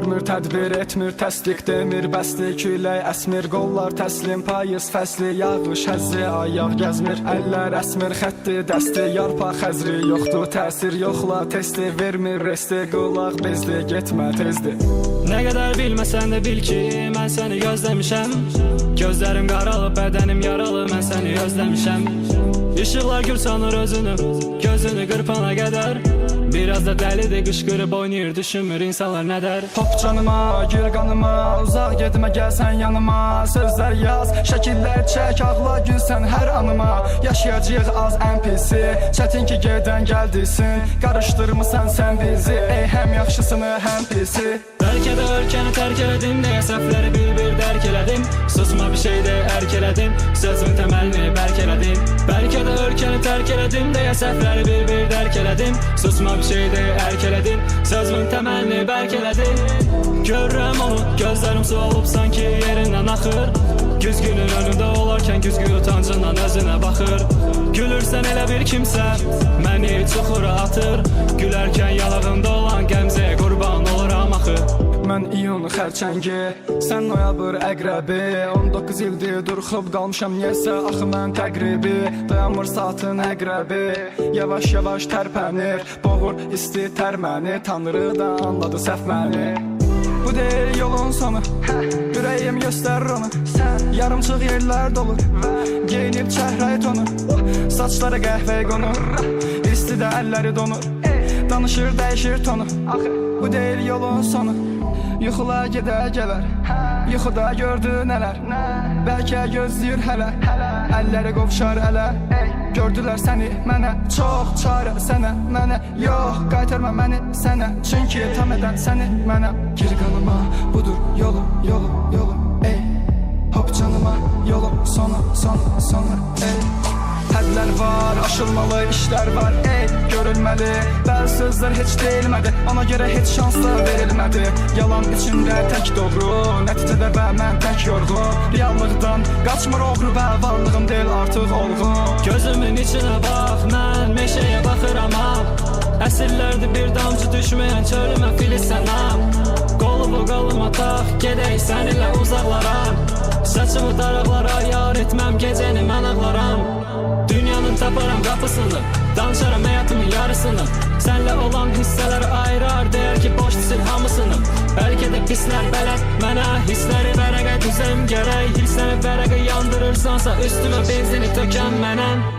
görmür tədbir, etmir təsdiq, demir bəsli, külək əsmir, qollar təslim, payız fəsli, yağış həzzi, ayaq gəzmir, əllər əsmir, xətti, dəsti, yarpaq xəzri, yoxdur təsir, yoxla testi, vermir resti, qulaq bezdi, getmə tezdi. Nə qədər bilməsən də bil ki, mən səni gözləmişəm. Gözlərim qaralıb, bədənim yaralı, mən səni özləmişəm. İşıqlar gül sanır özünü, gözünü qırpana qədər. Biraz da dəlidir, qışqırıb oynayır, düşünmür insanlar nə der. Hop canıma, gir qanıma, uzaq getmə, gəl sən yanıma. Sözlər yaz, şəkillər çək, ağla gülsən hər anıma. Yaşayacaq az ən pisi, çətin ki gedən gəldisin. Qarışdırmısan sən bizi, ey həm yaxşısını həm pisi. Bəlkə də ölkəni tərk elədim, deyə səhvləri bir dərk elədim. Susma bir şeydə ərk elədim, sözün təməlini bərk elədim. Bəlkə də ölkəni tərk elədim, deyə səhvləri bir dərk elədim. Susma bir şeydə ərk elədim, sözün təməlini bərk elədim. Görürəm onu, gözlərim su olub sanki yerindən axır. Güzgünün önündə olarkən güzgü utancından özünə baxır. Gülürsən elə bir kimsə, məni çuxura atır. Gülərkən yalağında olan qəmzəyə qurban oluram axı. Mən iyun xərçəngi, sən noyabr əqrəbi. 19 ildir durxub qalmışam niyəsə, axı mən təqribi. Dayanmır saatın əqrəbi, yavaş-yavaş tərpənir. Boğur isti tər məni, Tanrı da anladı səhv məni. Bu deyil yolun sonu, ürəyim göstərir onu. Yarımçıq yerlər dolur, geyinib çəhrəy tonu. Saçları qəhvəyə qonur, istidə əlləri donur. Danışır dəyişir tonu, bu deyil yolun sonu. Yuxular gedə gələr, yuxuda gördü nələr. Bəlkə gözləyir hələ, əlləri qovşar ələ. Gördülər səni mənə, çox çarə sənə, mənə. Yox, qaytarma məni sənə, çünki tam edən səni mənə. Gir qanıma, budur yolum, yolum, yolum, ey. Hop canıma, yolum, sonu, sonu, sonu, ey. Hədlər var, aşılmalı işlər var, ey, görülməli. Bəzi sözlər heç deyilmədi, ona görə heç şans da verilmədi. Yalan içində tək doğru, nəticədə və mən tək yorğun. Reallıqdan qaçmır oğru və varlığım deyil artıq olğun. Gözümün içinə bax, mən meşəyə baxıram. Əsrlərdir bir damcı düşməyən çölümə filizsənəm. Qolumu qoluma tax, gedək səninlə uzaqlara. Saçımı daraqlara yar etməm, gecəni mən ağlaram. Dünyanın taparam qapısını, danışaram həyatımın yarısını. Sənlə olan hissələr ayırar, deyər ki boş disil hamısını. Bəlkə də pislər bələd mənə, hissləri vərəqə düzəm gərək. Hissəni vərəqə yandırırsansa, üstümə benzini tökən mənən.